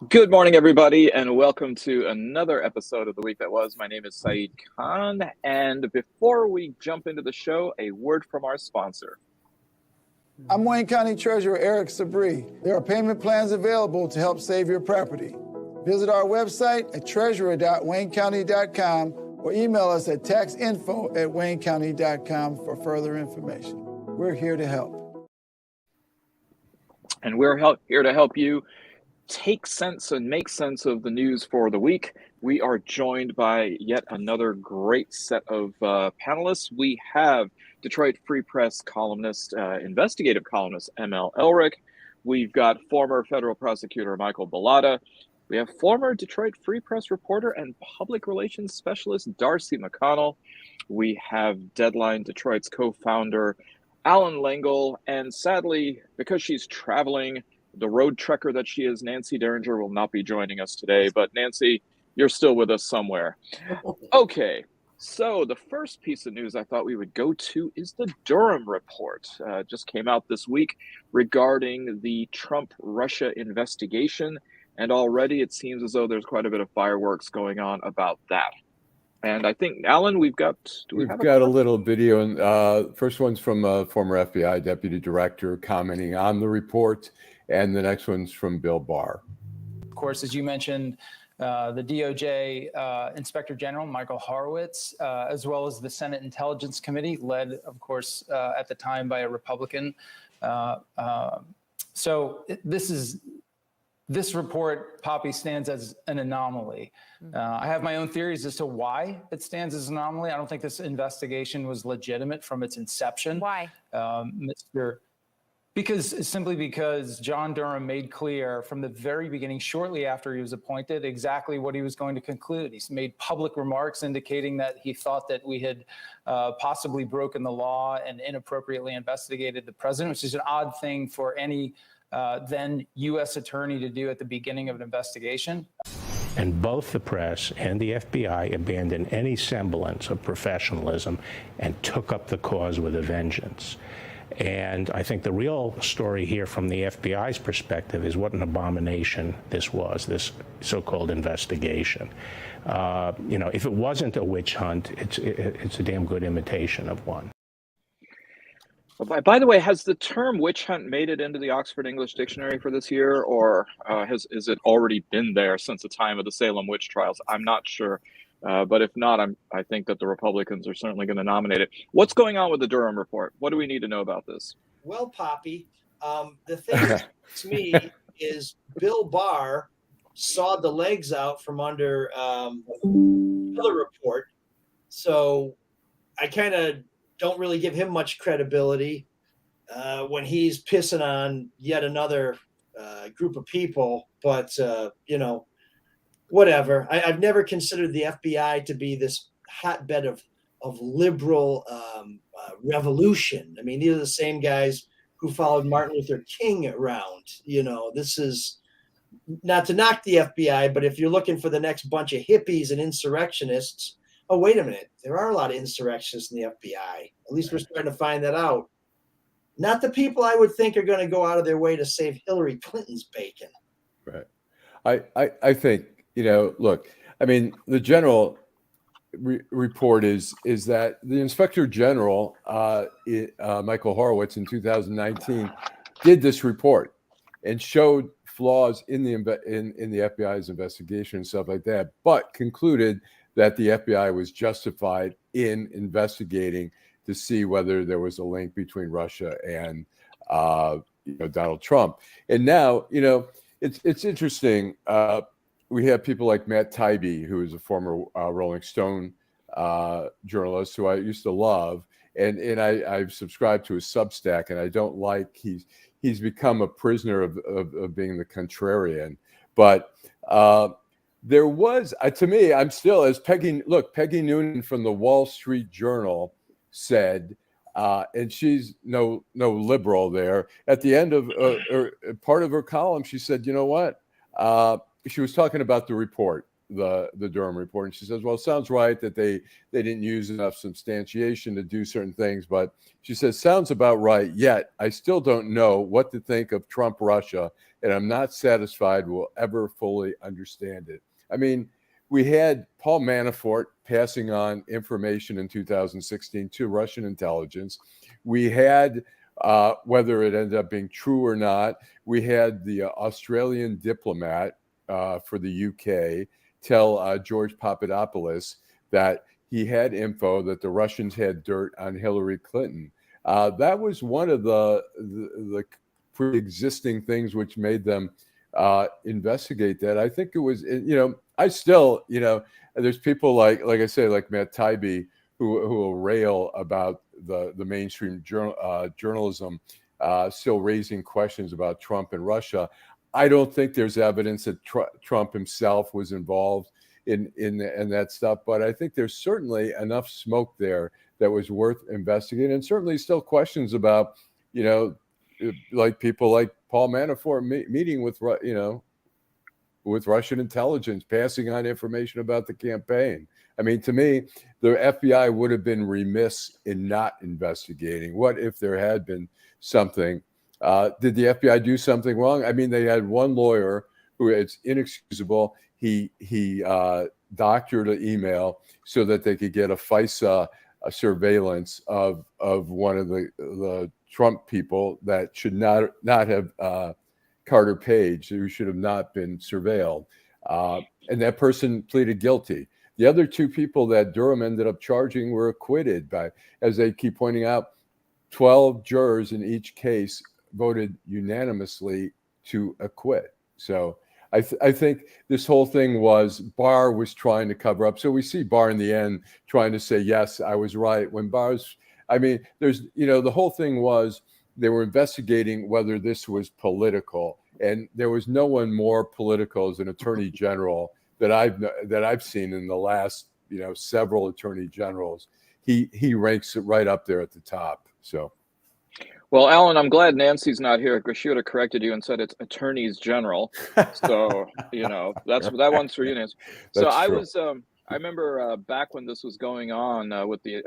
Good morning, everybody, and welcome to another episode of The Week That Was. My name is Saeed Khan, and before we jump into the show, a word from our sponsor. I'm Wayne County Treasurer Eric Sabri. There are payment plans available to help save your property. Visit our website at treasurer.waynecounty.com or email us at taxinfo@waynecounty.com for further information. We're here to help. And we're here to help you take sense and make sense of the news for the week. We are joined by yet another great set of panelists. We have Detroit Free Press columnist, investigative columnist ML Elrick. We've got former federal prosecutor Michael Bullotta. We have former Detroit Free Press reporter and public relations specialist Darci McConnell. We have Deadline Detroit's co-founder Allan Lengel, and sadly, because she's traveling, the road trekker that she is, Nancy Derringer, will not be joining us today. But Nancy, you're still with us somewhere. Okay, so the first piece of news I thought we would go to is the Durham report. Just came out this week regarding the Trump-Russia investigation. And already it seems as though there's quite a bit of fireworks going on about that. And I think, Allan, we've got a little video. And first one's from a former FBI deputy director commenting on the report. And the next one's from Bill Barr. Of course, as you mentioned, the DOJ Inspector General, Michael Horowitz, as well as the Senate Intelligence Committee, led, of course, at the time by a Republican. So this report, Poppy, stands as an anomaly. I have my own theories as to why it stands as an anomaly. I don't think this investigation was legitimate from its inception. Why? Because John Durham made clear from the very beginning, shortly after he was appointed, exactly what he was going to conclude. He's made public remarks indicating that he thought that we had possibly broken the law and inappropriately investigated the president, which is an odd thing for any then U.S. attorney to do at the beginning of an investigation. And both the press and the FBI abandoned any semblance of professionalism and took up the cause with a vengeance. And I think the real story here from the FBI's perspective is what an abomination this was, this so-called investigation. If it wasn't a witch hunt, it's a damn good imitation of one. By the way, has the term witch hunt made it into the Oxford English Dictionary for this year, or has it already been there since the time of the Salem witch trials? I'm not sure. But if not, I think that the Republicans are certainly going to nominate it. What's going on with the Durham report? What do we need to know about this? Well, Poppy, the thing to me is Bill Barr sawed the legs out from under another report. So I kind of don't really give him much credibility when he's pissing on yet another group of people. But, whatever. I've never considered the FBI to be this hotbed of liberal revolution. I mean, these are the same guys who followed Martin Luther King around. This is not to knock the FBI, but if you're looking for the next bunch of hippies and insurrectionists, oh, wait a minute. There are a lot of insurrectionists in the FBI. At least we're starting to find that out. Not the people I would think are going to go out of their way to save Hillary Clinton's bacon. Right. I think, look, I mean, the general report is that the Inspector General, Michael Horowitz, in 2019, did this report and showed flaws in the FBI's investigation and stuff like that, but concluded that the FBI was justified in investigating to see whether there was a link between Russia and Donald Trump. And now, it's interesting. We have people like Matt Taibbi, who is a former Rolling Stone journalist who I used to love, and I've subscribed to his Substack, and I don't like he's become a prisoner of being the contrarian. But there was, to me, I'm still, as Peggy Noonan from the Wall Street Journal said, and she's no liberal there. At the end of part of her column, she said, you know what? She was talking about the report the Durham report, and she says, well, it sounds right that they didn't use enough substantiation to do certain things, but she says, sounds about right, yet I still don't know what to think of Trump Russia, and I'm not satisfied we'll ever fully understand it. I mean, we had Paul Manafort passing on information in 2016 to Russian intelligence. We had, whether it ended up being true or not, we had the Australian diplomat for the UK tell George Papadopoulos that he had info that the Russians had dirt on Hillary Clinton. That was one of the pre-existing things which made them investigate that. I think it was, I still, there's people like I say, like Matt Taibbi, who will rail about the mainstream journalism still raising questions about Trump and Russia. I don't think there's evidence that Trump himself was involved in that stuff, but I think there's certainly enough smoke there that was worth investigating, and certainly still questions about, like people like Paul Manafort meeting with Russian intelligence, passing on information about the campaign. I mean, to me, the FBI would have been remiss in not investigating. What if there had been something? Did the FBI do something wrong? I mean, they had one lawyer who, it's inexcusable. He doctored an email so that they could get a FISA surveillance of one of the Trump people that should not have Carter Page, who should have not been surveilled. And that person pleaded guilty. The other two people that Durham ended up charging were acquitted by, as they keep pointing out, 12 jurors in each case voted unanimously to acquit. So I think this whole thing was Barr was trying to cover up. So we see Barr in the end trying to say, yes, I was right. When Barr's, I mean, there's, the whole thing was they were investigating whether this was political. And there was no one more political as an attorney general that I've seen in the last, several attorney generals. He ranks it right up there at the top. So. Well, Allan, I'm glad Nancy's not here because she would have corrected you and said it's attorneys general. So, that one's for you, Nancy. So I remember back when this was going on with the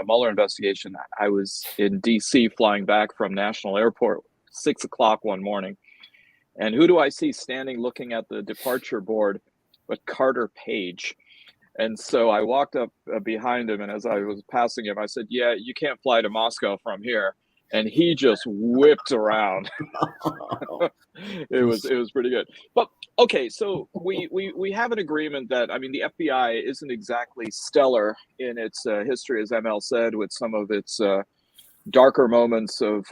Mueller investigation, I was in D.C. flying back from National Airport, 6 o'clock one morning. And who do I see standing looking at the departure board but Carter Page? And so I walked up behind him, and as I was passing him, I said, yeah, you can't fly to Moscow from here. And he just whipped around. It was pretty good. But okay, so we have an agreement that, I mean, the FBI isn't exactly stellar in its history, as ML said, with some of its darker moments of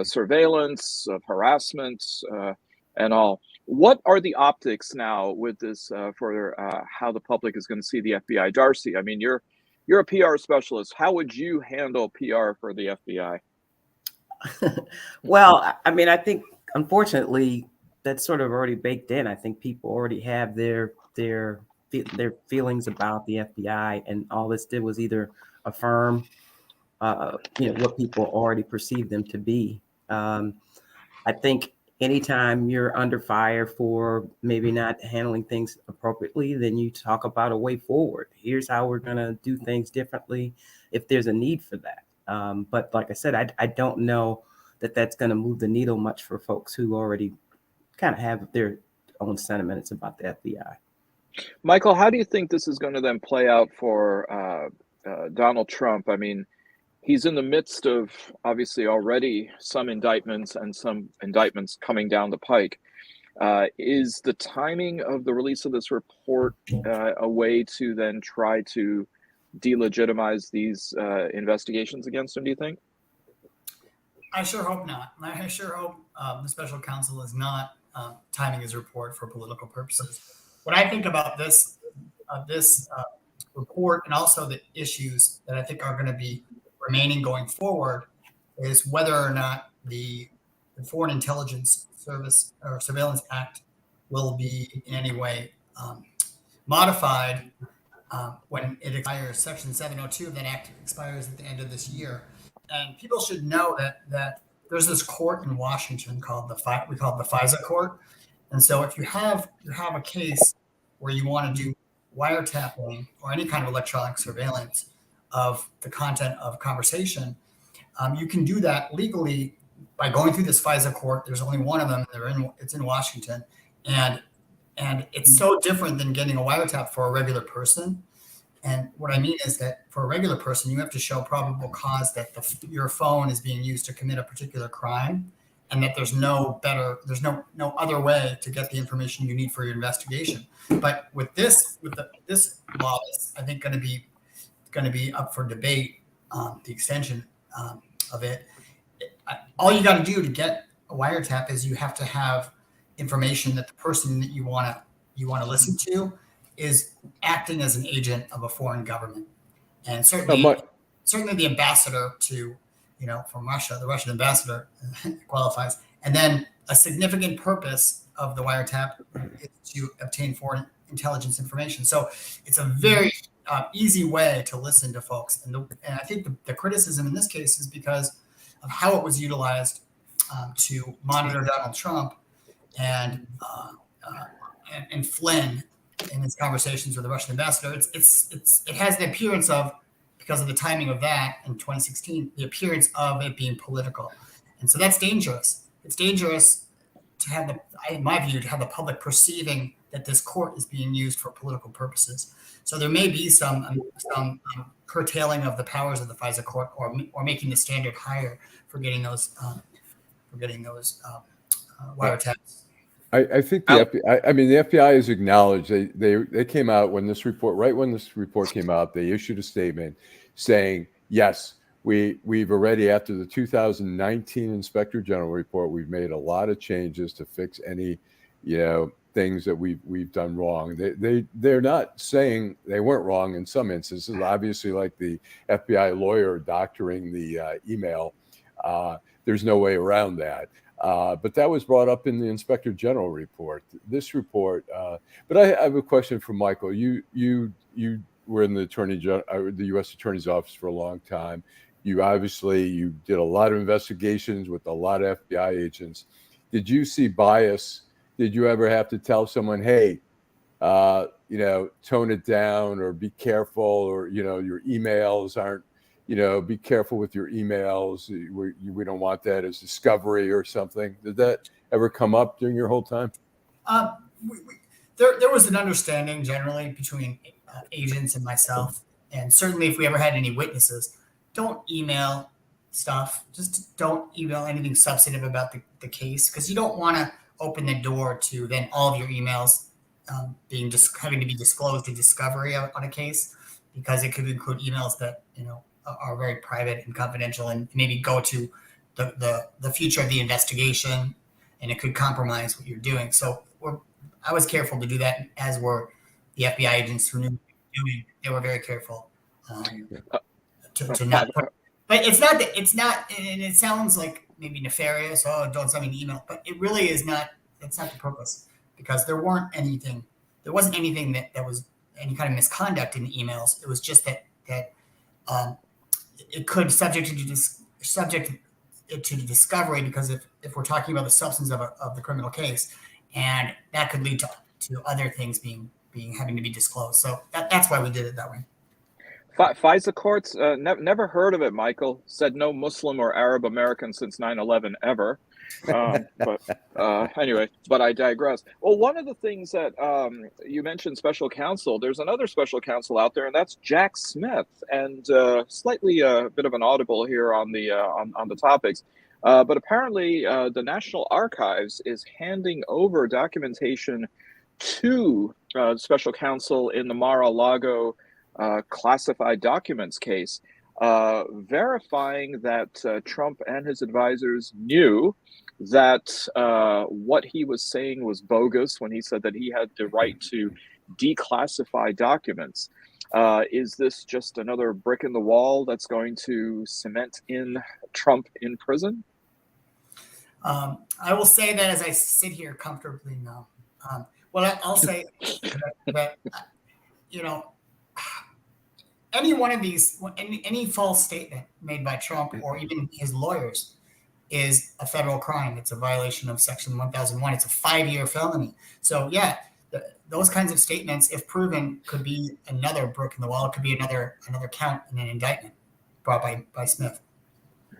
surveillance, of harassment, and all. What are the optics now with this for how the public is going to see the FBI? Darci, I mean, you're a PR specialist. How would you handle PR for the FBI? Well, I mean, I think unfortunately that's sort of already baked in. I think people already have their feelings about the FBI, and all this did was either affirm, what people already perceive them to be. I think anytime you're under fire for maybe not handling things appropriately, then you talk about a way forward. Here's how we're going to do things differently if there's a need for that. But like I said, I don't know that that's going to move the needle much for folks who already kind of have their own sentiments about the FBI. Michael, how do you think this is going to then play out for Donald Trump? I mean, he's in the midst of obviously already some indictments and some indictments coming down the pike. Is the timing of the release of this report a way to then try to delegitimize these investigations against him, do you think? I sure hope not. I sure hope the special counsel is not timing his report for political purposes. When I think about this report and also the issues that I think are going to be remaining going forward is whether or not the Foreign Intelligence Service or Surveillance Act will be in any way modified when it expires. Section 702 of that act expires at the end of this year. And people should know that there's this court in Washington called the FISA court. And so if you have a case where you want to do wiretapping or any kind of electronic surveillance of the content of conversation, you can do that legally by going through this FISA court. There's only one of them. It's in Washington, and it's so different than getting a wiretap for a regular person. And what I mean is that for a regular person, you have to show probable cause that your phone is being used to commit a particular crime, and that there's no other way to get the information you need for your investigation. But with this law, is I think going to be up for debate. The extension of it. All you got to do to get a wiretap is you have to have information that the person that you want to listen to is acting as an agent of a foreign government, and certainly the ambassador from Russia, the Russian ambassador qualifies. And then a significant purpose of the wiretap is to obtain foreign intelligence information. So it's a very easy way to listen to folks. And I think the criticism in this case is because of how it was utilized to monitor Donald Trump and Flynn in his conversations with the Russian ambassador. It has the appearance of, because of the timing of that in 2016, the appearance of it being political. And so that's dangerous. It's dangerous to have in my view, to have the public perceiving that this court is being used for political purposes. So there may be some curtailing of the powers of the FISA court, or making the standard higher for getting those wiretaps. I think the FBI has acknowledged they came out when this report came out, they issued a statement saying, yes, we've already, after the 2019 Inspector General report, we've made a lot of changes to fix any, things that we've done wrong. They're not saying they weren't wrong in some instances, obviously, like the FBI lawyer doctoring the email. There's no way around that. But that was brought up in the Inspector General report. This report, but I have a question for Michael. You were in the U.S. Attorney's Office for a long time. You did a lot of investigations with a lot of FBI agents. Did you see bias? Did you ever have to tell someone, hey, tone it down, or be careful, or your emails aren't, be careful with your emails. We don't want that as discovery or something. Did that ever come up during your whole time? There was an understanding generally between agents and myself. And certainly if we ever had any witnesses, don't email stuff. Just don't email anything substantive about the case, because you don't want to open the door to then all of your emails having to be disclosed to discovery on a case, because it could include emails that, are very private and confidential, and maybe go to the future of the investigation, and it could compromise what you're doing. So I was careful to do that, as were the FBI agents who knew what they were doing. They were very careful to not put. But it's not, and it sounds like maybe nefarious. Oh, don't send me an email. But it really is not. It's not the purpose, because there wasn't anything that was any kind of misconduct in the emails. It was just that it could subject it to discovery, because if we're talking about the substance of the criminal case, and that could lead to other things having to be disclosed. So that's why we did it that way. FISA courts, never heard of it, Michael. Said no Muslim or Arab American since 9/11 ever. Anyway, but I digress. Well, one of the things that you mentioned, special counsel, there's another special counsel out there, and that's Jack Smith. And slightly a bit of an audible here on the topics. But apparently the National Archives is handing over documentation to special counsel in the Mar-a-Lago classified documents case, verifying that Trump and his advisors knew that what he was saying was bogus when he said that he had the right to declassify documents. Is this just another brick in the wall that's going to cement in Trump in prison? I will say that as I sit here comfortably now. I'll say that any one of these, any false statement made by Trump or even his lawyers is a federal crime. It's a violation of Section 1001. It's a 5-year felony. So yeah, those kinds of statements, if proven, could be another brick in the wall. It could be another count in an indictment brought by Smith.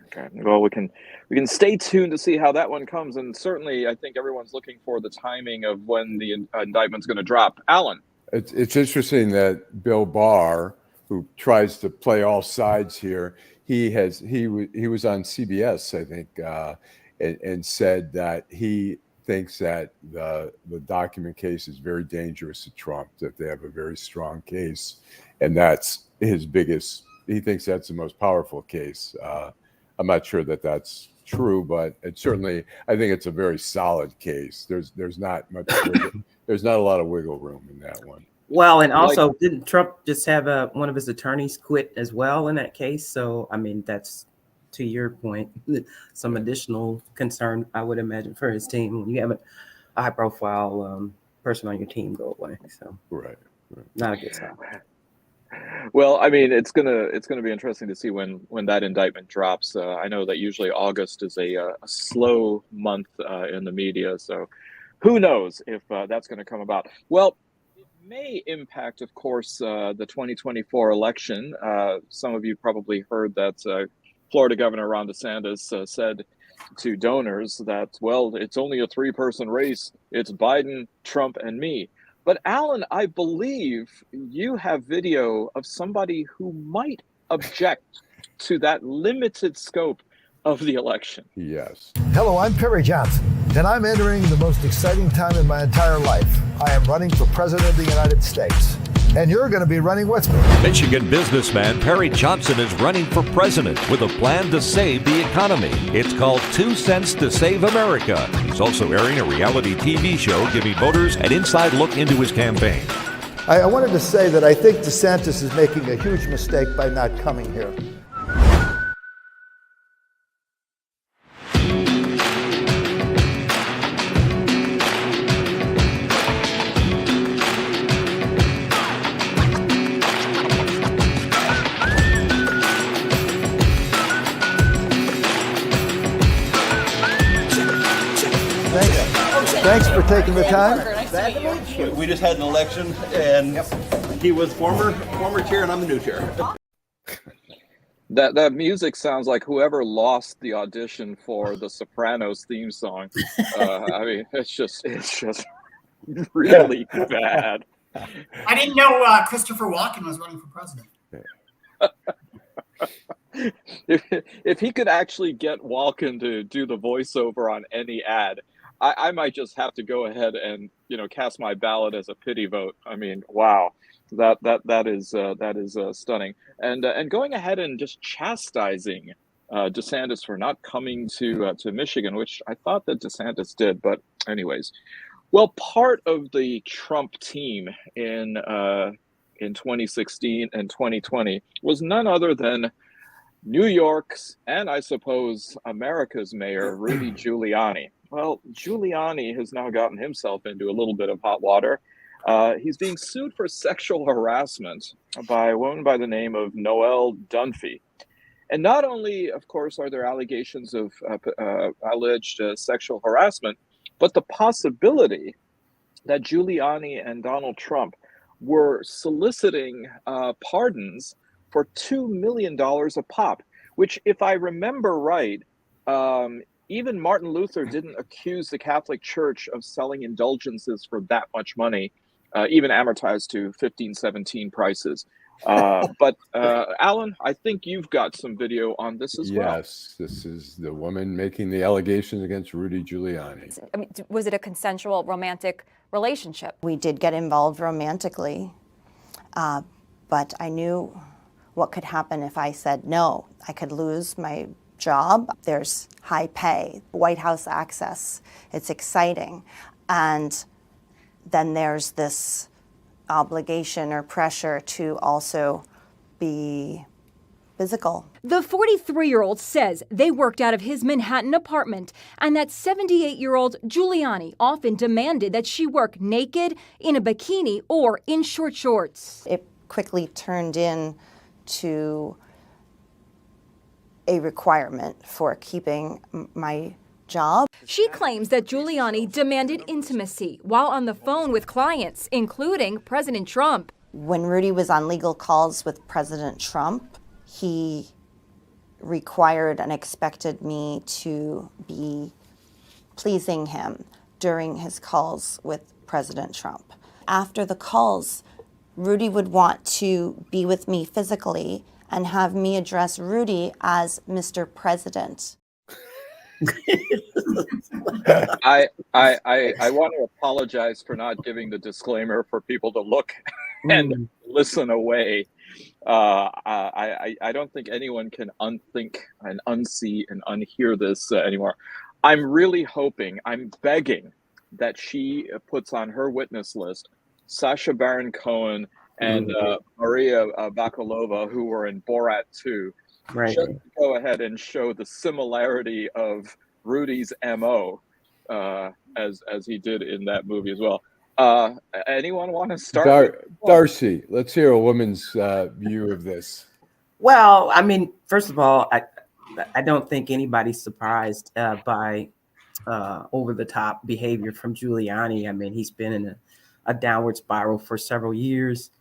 Okay. Well, we can stay tuned to see how that one comes, and certainly I think everyone's looking for the timing of when the indictment's going to drop. Allan. It's interesting that Bill Barr, who tries to play all sides here, he was on CBS, I think, and said that he thinks that the document case is very dangerous to Trump, that they have a very strong case, and that's his biggest. He thinks that's the most powerful case. I'm not sure that that's true, but it certainly, I think it's a very solid case. There's not much, there's not a lot of wiggle room in that one. Well, and also, didn't Trump just have one of his attorneys quit as well in that case? So, I mean, that's, to your point, some additional concern, I would imagine, for his team when you have a high-profile person on your team go away. So, right. Not a good sign. Well, I mean, it's gonna be interesting to see when that indictment drops. I know that usually August is a slow month in the media, so who knows if that's going to come about. Well, it may impact, of course, the 2024 election. Some of you probably heard that Florida Governor Ron DeSantis said to donors that, well, it's only a 3-person race. It's Biden, Trump, and me. But Allan, I believe you have video of somebody who might object to that limited scope of the election. Yes. Hello, I'm Perry Johnson, and I'm entering the most exciting time in my entire life. I am running for President of the United States, and you're going to be running with me. Michigan businessman Perry Johnson is running for president with a plan to save the economy. It's called 2 Cents to Save America. He's also airing a reality TV show giving voters an inside look into his campaign. I wanted to say that I think DeSantis is making a huge mistake by not coming here. Thanks for taking the time. We just had an election, and he was former chair, and I'm the new chair. That music sounds like whoever lost the audition for the Sopranos theme song. I mean, it's just really bad. I didn't know Christopher Walken was running for president. If he could actually get Walken to do the voiceover on any ad, I might just have to go ahead and cast my ballot as a pity vote. I mean, wow, that is stunning. And going ahead and just chastising DeSantis for not coming to Michigan, which I thought that DeSantis did. But anyways, well, part of the Trump team in 2016 and 2020 was none other than New York's, and I suppose America's mayor, Rudy Giuliani. Well, Giuliani has now gotten himself into a little bit of hot water. He's being sued for sexual harassment by a woman by the name of Noelle Dunphy. And not only, of course, are there allegations of alleged sexual harassment, but the possibility that Giuliani and Donald Trump were soliciting pardons for $2 million a pop, which, if I remember right, even Martin Luther didn't accuse the Catholic Church of selling indulgences for that much money, even amortized to 1517 prices. But Allan, I think you've got some video on this as well. Yes, this is the woman making the allegations against Rudy Giuliani. I mean, was it a consensual romantic relationship? We did get involved romantically, but I knew what could happen if I said no. I could lose my job. There's high pay, White House access. It's exciting. And then there's this obligation or pressure to also be physical. The 43-year-old says they worked out of his Manhattan apartment, and that 78-year-old Giuliani often demanded that she work naked, in a bikini, or in short shorts. It quickly turned into a requirement for keeping my job. She claims that Giuliani demanded intimacy while on the phone with clients, including President Trump. When Rudy was on legal calls with President Trump, he required and expected me to be pleasing him during his calls with President Trump. After the calls, Rudy would want to be with me physically and have me address Rudy as Mr. President. I want to apologize for not giving the disclaimer for people to look and listen away. I don't think anyone can unthink and unsee and unhear this anymore. I'm really hoping, I'm begging that she puts on her witness list Sacha Baron Cohen and Maria Bakalova, who were in Borat 2. Right. Just go ahead and show the similarity of Rudy's MO as he did in that movie as well. Anyone want to start? Darci, let's hear a woman's view of this. Well, I mean, first of all, I don't think anybody's surprised by over-the-top behavior from Giuliani. I mean, he's been in a downward spiral for several years.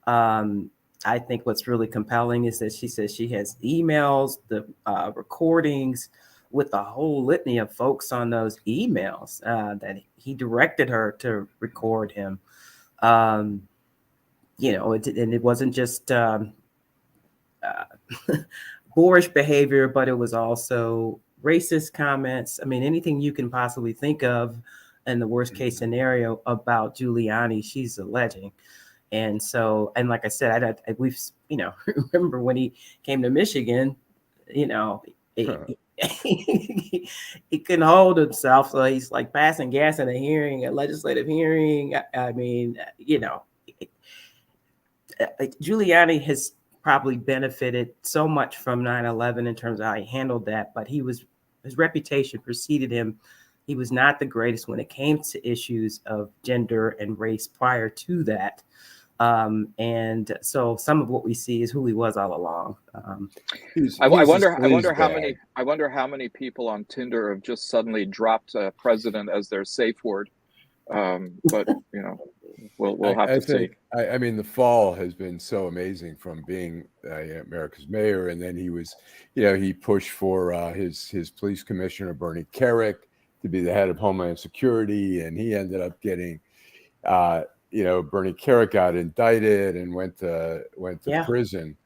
I think what's really compelling is that she says she has emails, the recordings with a whole litany of folks on those emails that he directed her to record him. You know, and it wasn't just boorish behavior, but it was also racist comments. I mean, anything you can possibly think of in the worst case scenario about Giuliani, she's alleging. And so, and like I said, we've, you know, remember when he came to Michigan, you know, he couldn't hold himself. So he's like passing gas in a legislative hearing. I mean, you know, Giuliani has probably benefited so much from 9/11 in terms of how he handled that, but his reputation preceded him. He was not the greatest when it came to issues of gender and race prior to that. And so some of what we see is who he was all along. I wonder how many people on Tinder have just suddenly dropped president as their safe word. But you know, we'll have to see. I mean, the fall has been so amazing from being America's mayor, and then he was, you know, he pushed for his police commissioner Bernie Kerik to be the head of Homeland Security, and he ended up getting, you know, Bernie Kerik got indicted and went to prison.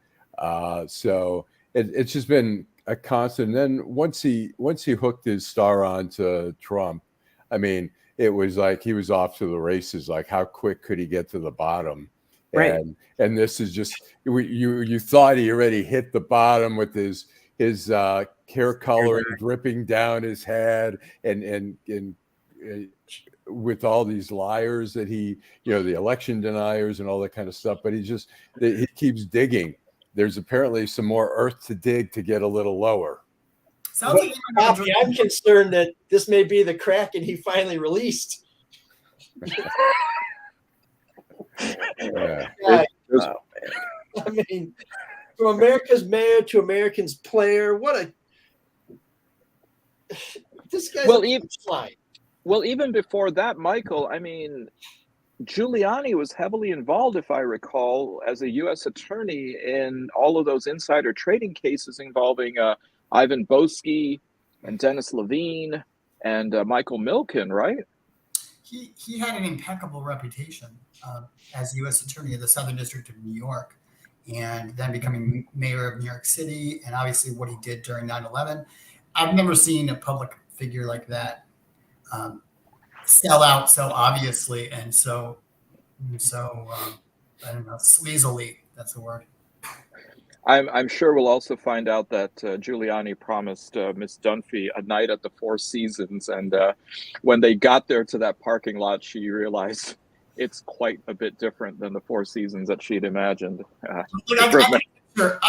So it's just been a constant. And then once he hooked his star onto Trump, I mean, it was like he was off to the races. Like, how quick could he get to the bottom? Right. And this is just you thought he already hit the bottom with his hair coloring dripping down his head and with all these liars that he, you know, the election deniers and all that kind of stuff. But he keeps digging. There's apparently some more earth to dig to get a little lower. Sounds like I'm concerned that this may be the Kraken he finally released. Yeah. I mean, from America's mayor to America's player, this guy's Well, even before that, Michael, I mean, Giuliani was heavily involved, if I recall, as a U.S. attorney in all of those insider trading cases involving Ivan Boesky and Dennis Levine and Michael Milken, right? He had an impeccable reputation as U.S. attorney of the Southern District of New York, and then becoming mayor of New York City, and obviously what he did during 9/11. I've never seen a public figure like that sell out so obviously and so I don't know, sleazily. That's the word. I'm sure we'll also find out that Giuliani promised Miss Dunphy a night at the Four Seasons, and when they got there to that parking lot, she realized it's quite a bit different than the Four Seasons that she'd imagined. I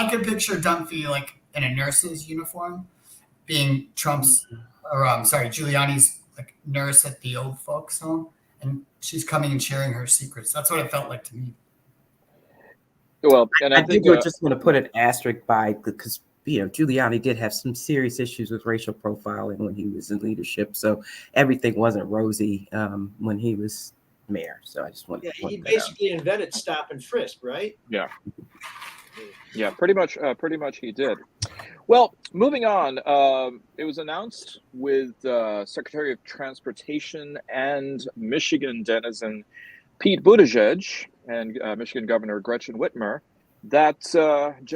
could picture Dunphy like in a nurse's uniform, being Giuliani's like nurse at the old folks home, and she's coming and sharing her secrets. That's what it felt like to me. Well, and I think we're just going to put an asterisk by, because Giuliani did have some serious issues with racial profiling when he was in leadership. So everything wasn't rosy when he was mayor. So I just want to point he that basically invented stop and frisk, right? Yeah, pretty much he did. Well, moving on, it was announced with Secretary of Transportation and Michigan denizen Pete Buttigieg and Michigan Governor Gretchen Whitmer that,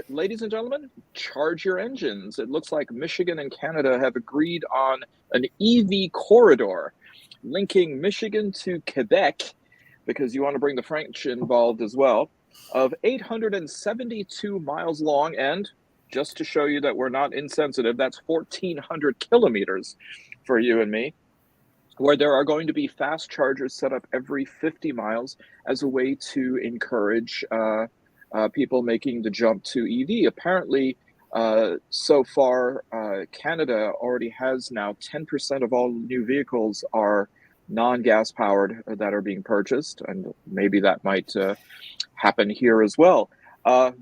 ladies and gentlemen, charge your engines. It looks like Michigan and Canada have agreed on an EV corridor linking Michigan to Quebec, because you want to bring the French involved as well, of 872 miles long. And just to show you that we're not insensitive, that's 1,400 kilometers for you and me, where there are going to be fast chargers set up every 50 miles as a way to encourage people making the jump to EV. Apparently, so far, Canada already has now 10% of all new vehicles are non-gas powered that are being purchased, and maybe that might happen here as well.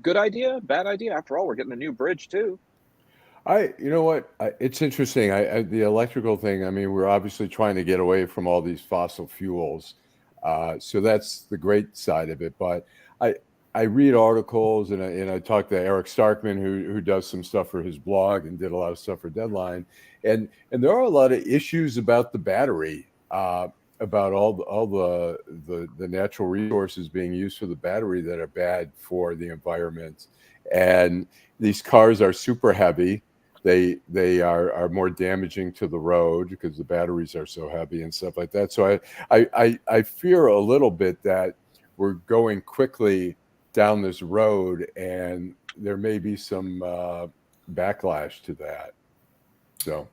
Good idea, bad idea? After all, we're getting a new bridge too. You know what? It's interesting. The electrical thing. I mean, we're obviously trying to get away from all these fossil fuels, so that's the great side of it. But I read articles and I talked to Eric Starkman, who does some stuff for his blog and did a lot of stuff for Deadline, and there are a lot of issues about the battery, about all the natural resources being used for the battery that are bad for the environment, and these cars are super heavy. They are more damaging to the road because the batteries are so heavy and stuff like that. So I fear a little bit that we're going quickly down this road and there may be some backlash to that. So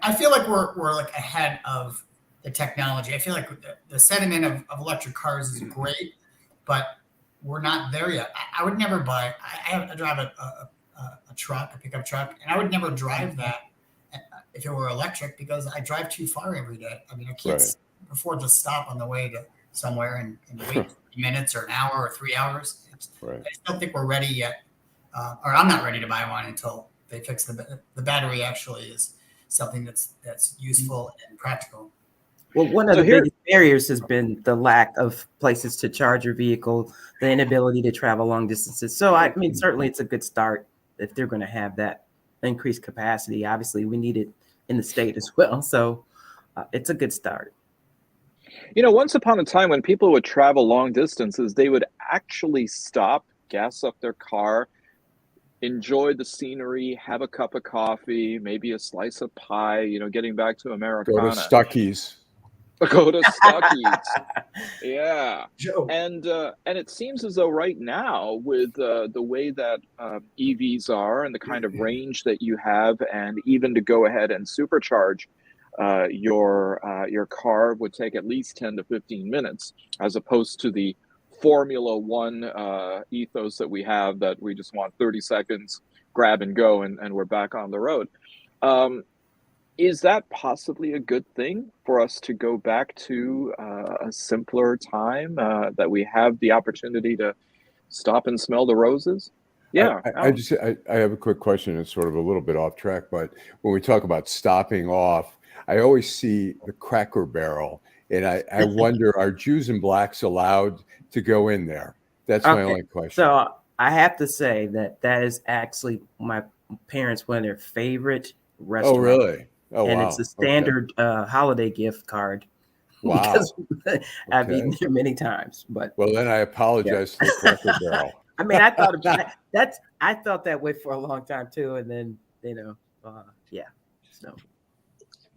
I feel like we're like ahead of the technology. I feel like the sentiment of electric cars is great, but we're not there yet. I would never buy. I drive a truck, a pickup truck, and I would never drive that if it were electric because I drive too far every day. I mean, I can't afford to stop on the way to somewhere and wait 30 minutes or an hour or 3 hours. I just don't think we're ready yet, or I'm not ready to buy one until they fix the battery. Actually, is something that's useful and practical. Well, one of the biggest barriers has been the lack of places to charge your vehicle, the inability to travel long distances. So, I mean, certainly it's a good start if they're going to have that increased capacity. Obviously, we need it in the state as well. So, it's a good start. You know, once upon a time when people would travel long distances, they would actually stop, gas up their car, enjoy the scenery, have a cup of coffee, maybe a slice of pie, you know, getting back to Americana. Go to Stuckey's. Go to Stuckey's. Yeah. And it seems as though right now with the way that EVs are and the kind of range that you have, and even to go ahead and supercharge your car would take at least 10 to 15 minutes, as opposed to the Formula One ethos that we have, that we just want 30 seconds, grab and go, and we're back on the road. Is that possibly a good thing for us to go back to a simpler time, that we have the opportunity to stop and smell the roses? Yeah. I have a quick question. It's sort of a little bit off track, but when we talk about stopping off, I always see the Cracker Barrel, and I wonder, are Jews and blacks allowed to go in there? That's my only question. So I have to say that is actually my parents' one of their favorite restaurants. Oh, really? Oh, and wow. It's a standard holiday gift card. Wow. Because I've eaten there many times. But well, then I apologize to the Cracker Barrel. I mean, I thought about that. I felt that way for a long time too, and then So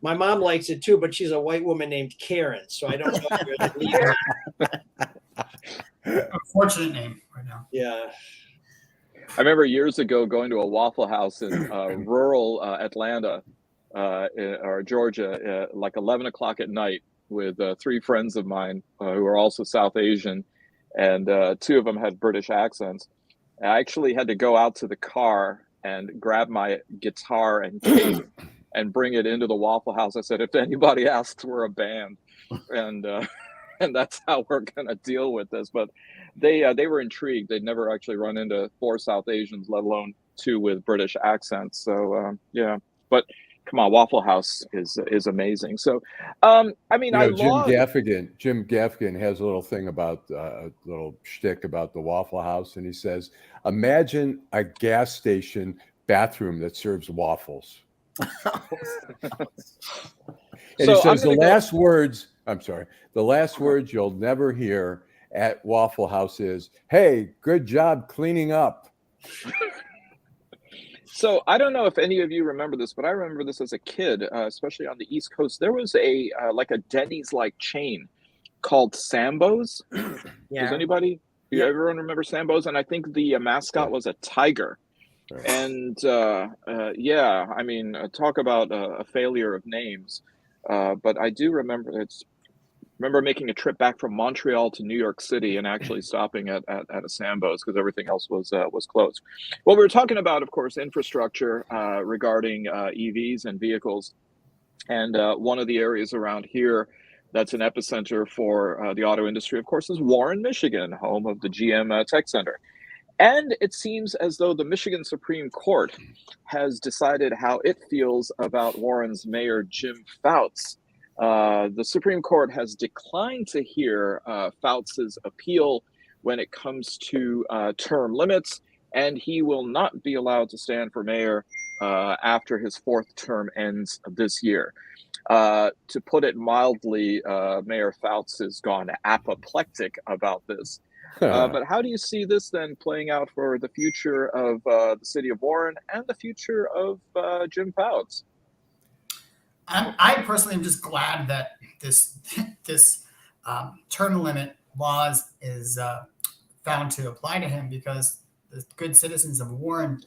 my mom likes it too, but she's a white woman named Karen, so I don't know if you're the leader. Unfortunate name right now. Yeah. I remember years ago going to a Waffle House in rural Atlanta or Georgia, like 11 o'clock at night, with 3 friends of mine who are also South Asian, and 2 of them had British accents. I actually had to go out to the car and grab my guitar and cane and bring it into the Waffle House. I said, if anybody asks, we're a band, and that's how we're gonna deal with this. But they were intrigued. They'd never actually run into 4 South Asians, let alone two with British accents. So yeah, but come on, Waffle House is amazing. So I mean, I Jim love Gaffigan has a little thing about a little shtick about the Waffle House, and he says, "Imagine a gas station bathroom that serves waffles." And So he says the last go... words. I'm sorry. The last words you'll never hear at Waffle House is, "Hey, good job cleaning up." So I don't know if any of you remember this, but I remember this as a kid, especially on the East Coast. There was a like a Denny's-like chain called Sambo's. Yeah. Does anybody? Everyone remember Sambo's? And I think the mascot was a tiger. Right. And yeah, I mean, talk about a failure of names. But I do remember making a trip back from Montreal to New York City and actually stopping at a Sambo's because everything else was closed. Well, we were talking about, of course, infrastructure regarding EVs and vehicles. And one of the areas around here that's an epicenter for the auto industry, of course, is Warren, Michigan, home of the GM Tech Center. And it seems as though the Michigan Supreme Court has decided how it feels about Warren's Mayor Jim Fouts. The Supreme Court has declined to hear Fouts's appeal when it comes to term limits, and he will not be allowed to stand for mayor after his fourth term ends this year. To put it mildly, Mayor Fouts has gone apoplectic about this. But how do you see this then playing out for the future of the city of Warren and the future of Jim Fouts? I personally am just glad that this term limit laws is found to apply to him, because the good citizens of Warren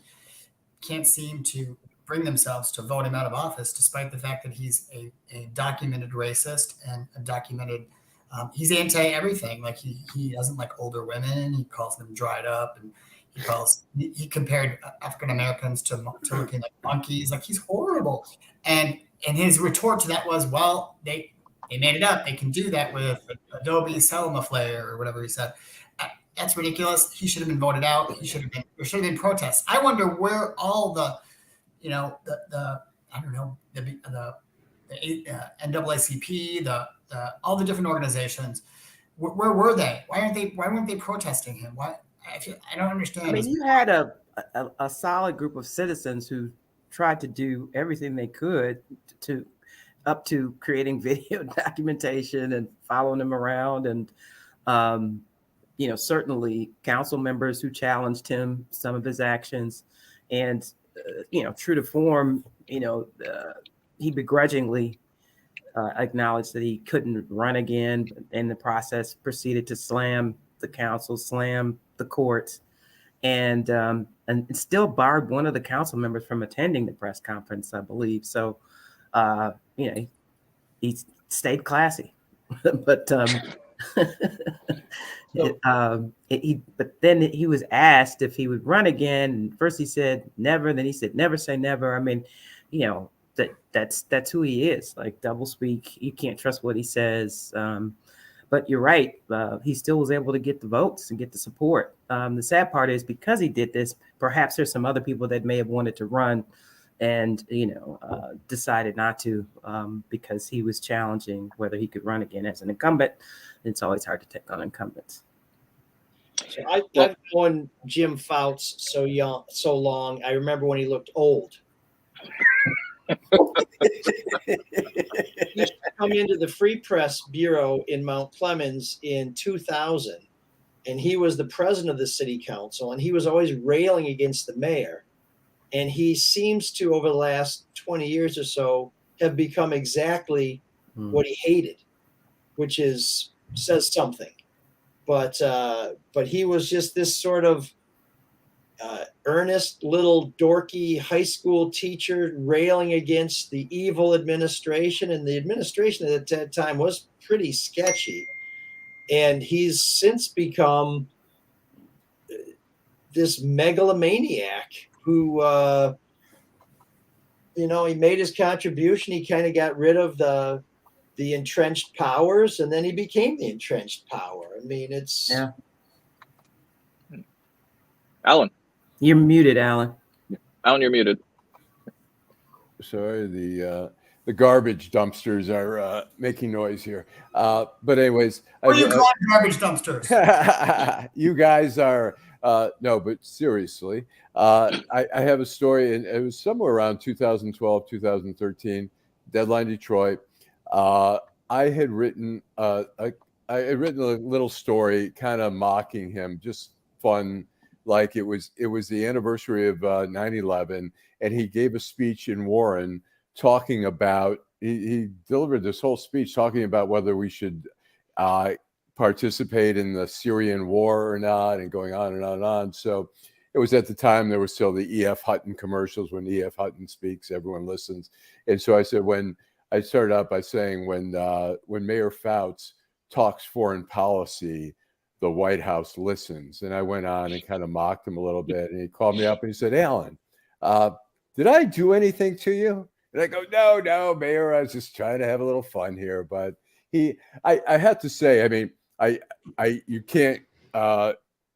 can't seem to bring themselves to vote him out of office, despite the fact that he's a documented racist and a documented he's anti everything. Like he doesn't like older women. He calls them dried up, and he compared African Americans to looking like monkeys. Like, he's horrible. And his retort to that was, well, they made it up. They can do that with Adobe Selma Flare or whatever he said. That's ridiculous. He should have been voted out. There should have been protests. I wonder where all the NAACP, all the different organizations, where were they? Why weren't they protesting him? Why? I don't understand. I mean, you had a solid group of citizens who tried to do everything they could up to creating video documentation and following him around, and certainly council members who challenged him, some of his actions, and true to form, he begrudgingly acknowledged that he couldn't run again. In the process, proceeded to slam the council, slam the courts, and still barred one of the council members from attending the press conference, I believe. So, he stayed classy, but but then he was asked if he would run again. And first he said never, then he said never say never. I mean, that's who he is. Like, doublespeak. You can't trust what he says. But you're right. He still was able to get the votes and get the support. The sad part is, because he did this, perhaps there's some other people that may have wanted to run and, decided not to, because he was challenging whether he could run again as an incumbent. It's always hard to take on incumbents. So I've known Jim Fouts so long. I remember when he looked old. He used to come into the Free Press Bureau in Mount Clemens in 2000, and he was the president of the city council, and he was always railing against the mayor. And he seems to, over the last 20 years or so, have become exactly what he hated, which says something. But he was just this sort of earnest little dorky high school teacher railing against the evil administration, and the administration at that time was pretty sketchy. And he's since become this megalomaniac who, he made his contribution. He kind of got rid of the entrenched powers, and then he became the entrenched power. I mean, it's Alan. You're muted, Alan. Alan, you're muted. Sorry, the garbage dumpsters are making noise here. But anyways, What are you calling garbage dumpsters? you guys are no, but seriously, I have a story, and it was somewhere around 2012, 2013, Deadline Detroit. I had written a little story, kind of mocking him, just fun, like it was the anniversary of 9/11, and he gave a speech in Warren talking about, he delivered this whole speech talking about whether we should participate in the Syrian war or not, and going on and on and on. So it was at the time there was still the E.F. Hutton commercials. When E.F. Hutton speaks, everyone listens. And so I said, when I started out by saying, when Mayor Fouts talks foreign policy, the White House listens. And I went on and kind of mocked him a little bit. And he called me up and he said, Alan, did I do anything to you? And I go, no, Mayor, I was just trying to have a little fun here. But I have to say, I mean, you can't,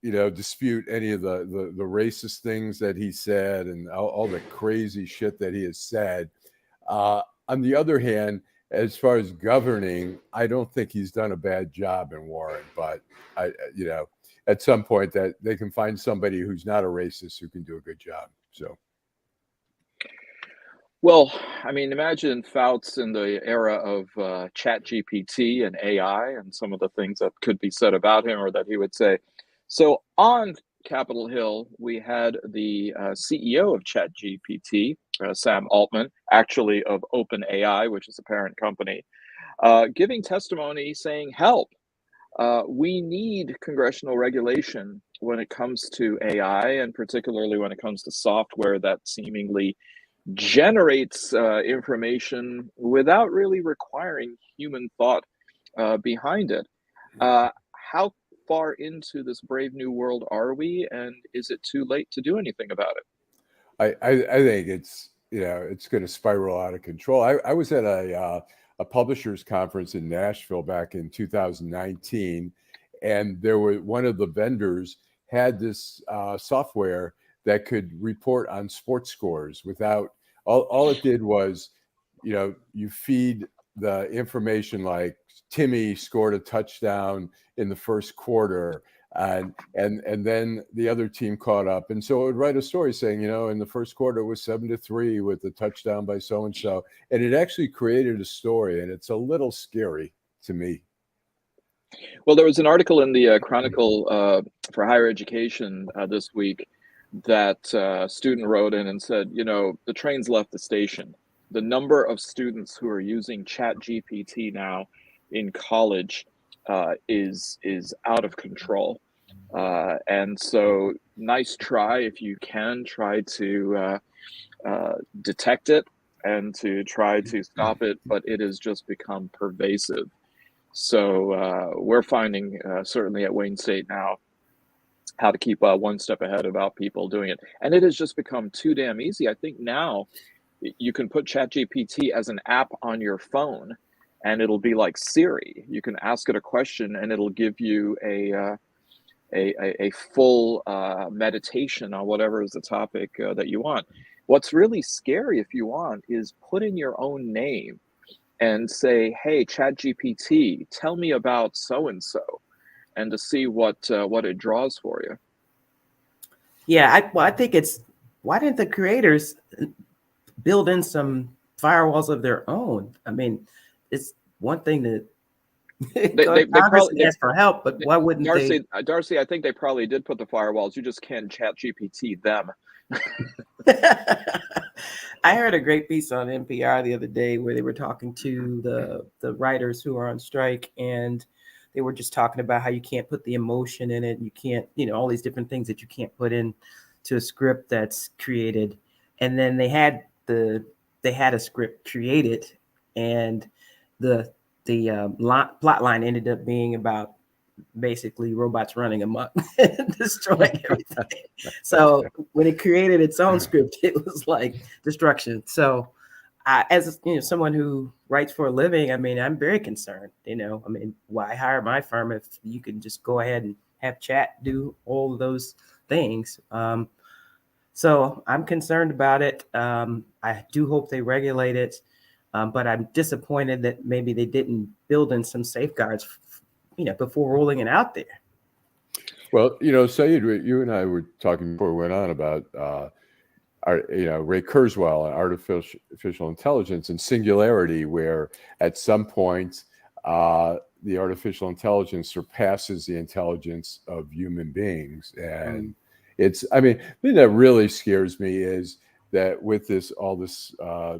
dispute any of the racist things that he said and all the crazy shit that he has said. On the other hand, as far as governing, I don't think he's done a bad job in Warren, but at some point that they can find somebody who's not a racist who can do a good job. So. Well, I mean, imagine Fouts in the era of ChatGPT and AI and some of the things that could be said about him or that he would say. So on Capitol Hill, we had the CEO of ChatGPT, Sam Altman, actually of OpenAI, which is a parent company, giving testimony saying, help, we need congressional regulation when it comes to AI, and particularly when it comes to software that seemingly generates information without really requiring human thought behind it. How far into this brave new world are we, and is it too late to do anything about it? I think it's going to spiral out of control. I was at a publishers conference in Nashville back in 2019, and there were one of the vendors had this software that could report on sports scores without all it did was, you feed the information like Timmy scored a touchdown in the first quarter, and then the other team caught up, and so it would write a story saying, in the first quarter it was 7-3 with a touchdown by so and so, and it actually created a story, and it's a little scary to me. Well, there was an article in the Chronicle for Higher Education this week that a student wrote in and said, the train's left the station. The number of students who are using ChatGPT now in college is out of control. And so nice try if you can try to detect it and to try to stop it, but it has just become pervasive. So we're finding certainly at Wayne State now how to keep one step ahead about people doing it. And it has just become too damn easy. I think now you can put ChatGPT as an app on your phone and it'll be like Siri. You can ask it a question and it'll give you a full meditation on whatever is the topic that you want. What's really scary, if you want, is put in your own name and say, hey, ChatGPT, tell me about so-and-so, and to see what it draws for you. Yeah, I think it's, why didn't the creators build in some firewalls of their own? I mean, it's one thing that they probably ask for help, but why wouldn't they? Darci, I think they probably did put the firewalls. You just can't ChatGPT them. I heard a great piece on NPR the other day where they were talking to the writers who are on strike, and they were just talking about how you can't put the emotion in it. You can't, all these different things that you can't put in to a script that's created. And then they had a script created, and the plot line ended up being about basically robots running amok and destroying everything. So when it created its own script, it was like destruction. So as someone who writes for a living, I mean, I'm very concerned. Why hire my firm if you can just go ahead and have chat do all of those things? So I'm concerned about it. I do hope they regulate it, but I'm disappointed that maybe they didn't build in some safeguards, before rolling it out there. Well, Saeed, you and I were talking before we went on about Ray Kurzweil and artificial intelligence and singularity, where at some point the artificial intelligence surpasses the intelligence of human beings. And the thing that really scares me is that with all this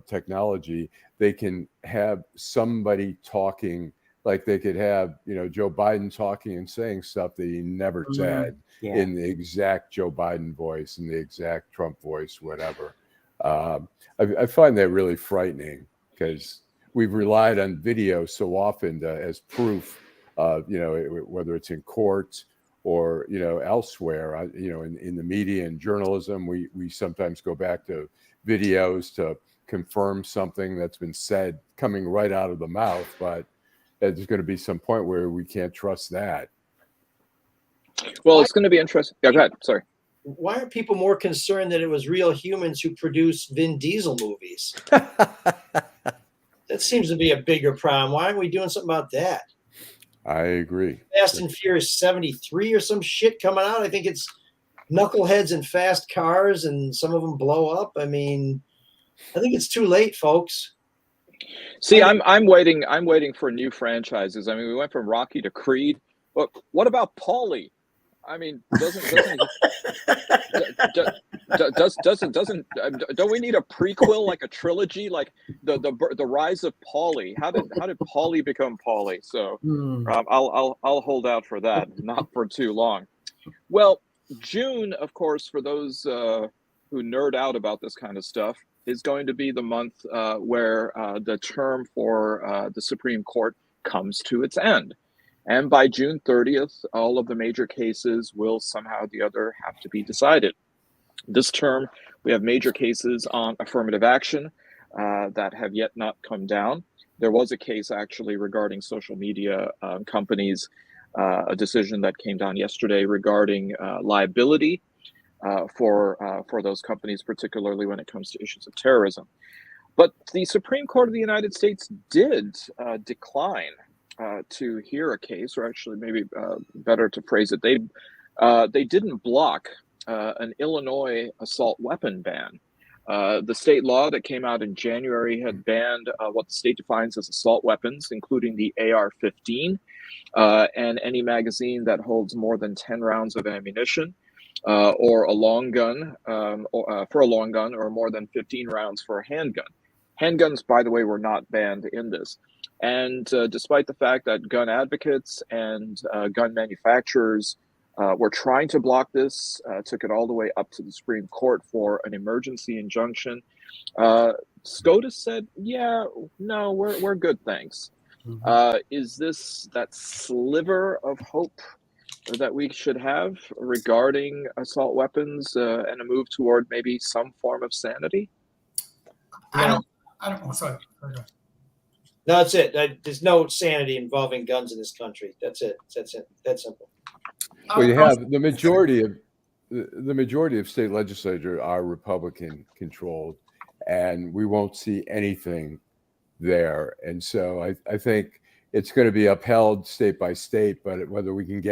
technology, they can have somebody talking, like they could have, Joe Biden talking and saying stuff that he never said in the exact Joe Biden voice, in the exact Trump voice, whatever. I find that really frightening because we've relied on video so often as proof, whether it's in court or, elsewhere, in the media and journalism, we sometimes go back to videos to confirm something that's been said coming right out of the mouth, but there's going to be some point where we can't trust that. Well, it's going to be interesting. Yeah, go ahead. Sorry. Why are people more concerned that it was real humans who produced Vin Diesel movies? That seems to be a bigger problem. Why aren't we doing something about that? I agree. Fast and Furious 73 or some shit coming out. I think it's knuckleheads in fast cars and some of them blow up. I think it's too late, folks. See, I'm waiting for new franchises. We went from Rocky to Creed. But what about Paulie? Don't we need a prequel, like a trilogy, like the rise of Paulie? How did Paulie become Paulie? So I'll hold out for that, not for too long. Well, June, of course, for those who nerd out about this kind of stuff, is going to be the month where the term for the Supreme Court comes to its end. And by June 30th, all of the major cases will somehow or the other have to be decided. This term, we have major cases on affirmative action that have yet not come down. There was a case actually regarding social media companies, a decision that came down yesterday regarding liability for those companies, particularly when it comes to issues of terrorism. But the Supreme Court of the United States did decline to hear a case, or actually maybe better to phrase it, they didn't block an Illinois assault weapon ban. The state law that came out in January had banned what the state defines as assault weapons, including the AR-15 and any magazine that holds more than 10 rounds of ammunition, or a long gun for a long gun, or more than 15 rounds for a handgun. Handguns, by the way, were not banned in this. And despite the fact that gun advocates and gun manufacturers were trying to block this, took it all the way up to the Supreme Court for an emergency injunction, SCOTUS said, yeah, no, we're good, thanks. Is this that sliver of hope that we should have regarding assault weapons and a move toward maybe some form of sanity? I don't know. Sorry. Okay. No, that's it. There's no sanity involving guns in this country. That's it. That's it. That's simple. Well, you have the majority of state legislatures are Republican controlled, and we won't see anything there. And so I think it's going to be upheld state by state, but whether we can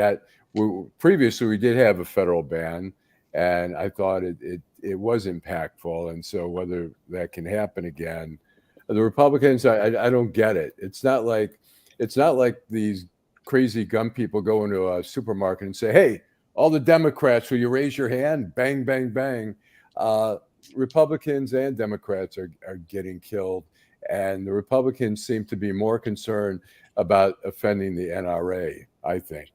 previously we did have a federal ban, and I thought it was impactful. And so whether that can happen again, the Republicans, I don't get it. It's not like these crazy gun people go into a supermarket and say, hey, all the Democrats, will you raise your hand? Bang, bang, bang. Republicans and Democrats are getting killed. And the Republicans seem to be more concerned about offending the NRA, I think.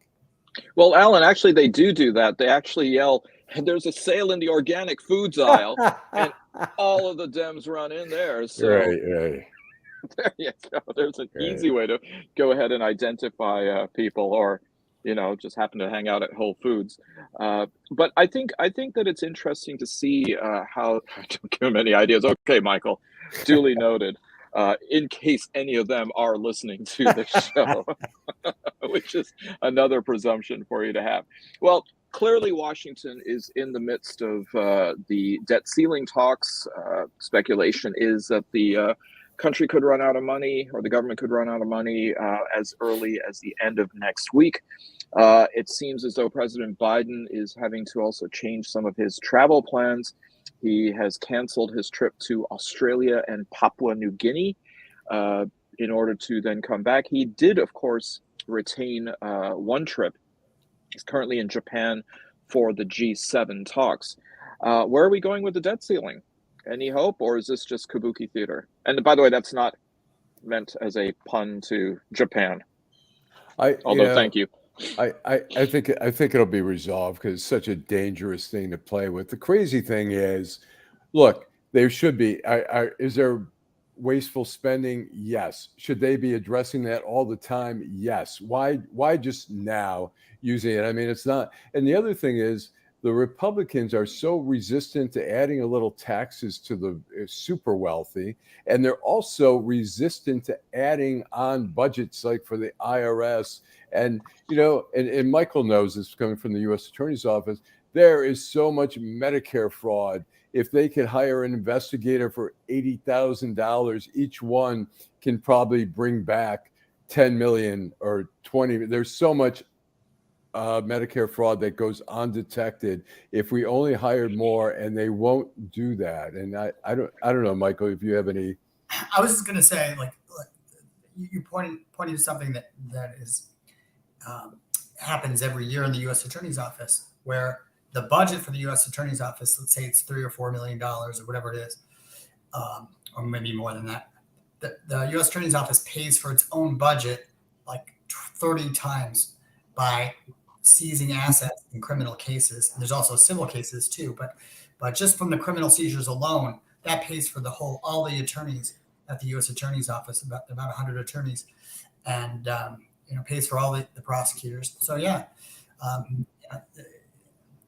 Well, Alan, actually, they do that. They actually yell, there's a sale in the organic foods aisle, and all of the Dems run in there. So right. There you go. There's an easy way to go ahead and identify people, or just happen to hang out at Whole Foods. But I think that it's interesting to see how. Don't give them any ideas. Okay, Michael, duly noted. in case any of them are listening to the show, which is another presumption for you to have. Well, clearly Washington is in the midst of the debt ceiling talks. Speculation is that the country could run out of money, or the government could run out of money as early as the end of next week. It seems as though President Biden is having to also change some of his travel plans. He has canceled his trip to Australia and Papua New Guinea in order to then come back. He did, of course, retain one trip. He's currently in Japan for the G7 talks. Where are we going with the debt ceiling? Any hope, or is this just kabuki theater? And by the way, that's not meant as a pun to Japan. Thank you. I think it'll be resolved because it's such a dangerous thing to play with. The crazy thing is, look, there should be. Is there wasteful spending? Yes. Should they be addressing that all the time? Yes. Why just now using it? I mean, it's not. And the other thing is, the Republicans are so resistant to adding a little taxes to the super wealthy, and they're also resistant to adding on budgets like for the IRS. And, and Michael knows this coming from the U.S. Attorney's Office, there is so much Medicare fraud. If they could hire an investigator for $80,000, each one can probably bring back 10 million or 20. There's so much Medicare fraud that goes undetected if we only hired more, and they won't do that. And I don't know, Michael, if you have any. I was just going to say, like you pointed to something that is happens every year in the U.S. Attorney's Office, where the budget for the U.S. Attorney's Office, let's say it's $3 or $4 million or whatever it is, or maybe more than that. The U.S. Attorney's Office pays for its own budget like 30 times by seizing assets in criminal cases. And there's also civil cases too, but just from the criminal seizures alone, that pays for all the attorneys at the U.S. Attorney's Office, about 100 attorneys, and pays for all the prosecutors. So yeah,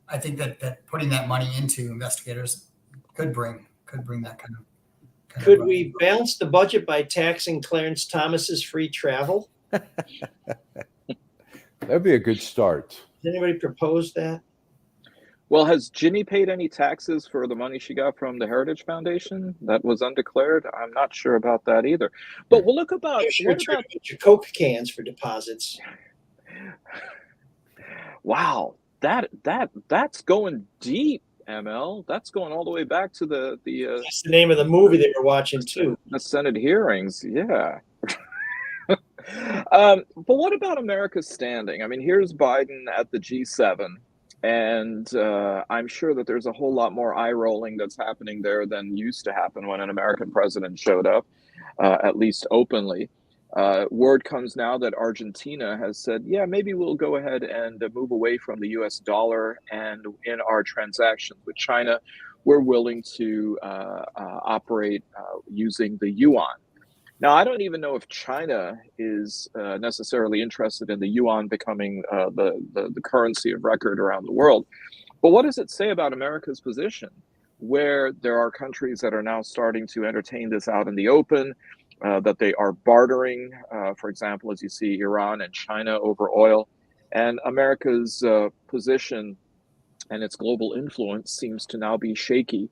I think that putting that money into investigators could bring that kind of. Could we balance the budget by taxing Clarence Thomas's free travel? That'd be a good start. Has anybody proposed that? Well, has Ginny paid any taxes for the money she got from the Heritage Foundation? That was undeclared. I'm not sure about that either. But we'll look about your Coke cans for deposits. Wow, that's going deep, ML. That's going all the way back to the that's the name of the movie they were watching too. The Senate hearings, yeah. But what about America's standing? I mean, here's Biden at the G7, and I'm sure that there's a whole lot more eye rolling that's happening there than used to happen when an American president showed up, at least openly. Word comes now that Argentina has said, yeah, maybe we'll go ahead and move away from the US dollar, and in our transactions with China, we're willing to operate using the yuan. Now, I don't even know if China is necessarily interested in the yuan becoming the currency of record around the world. But what does it say about America's position, where there are countries that are now starting to entertain this out in the open, that they are bartering, for example, as you see Iran and China over oil, and America's position and its global influence seems to now be shaky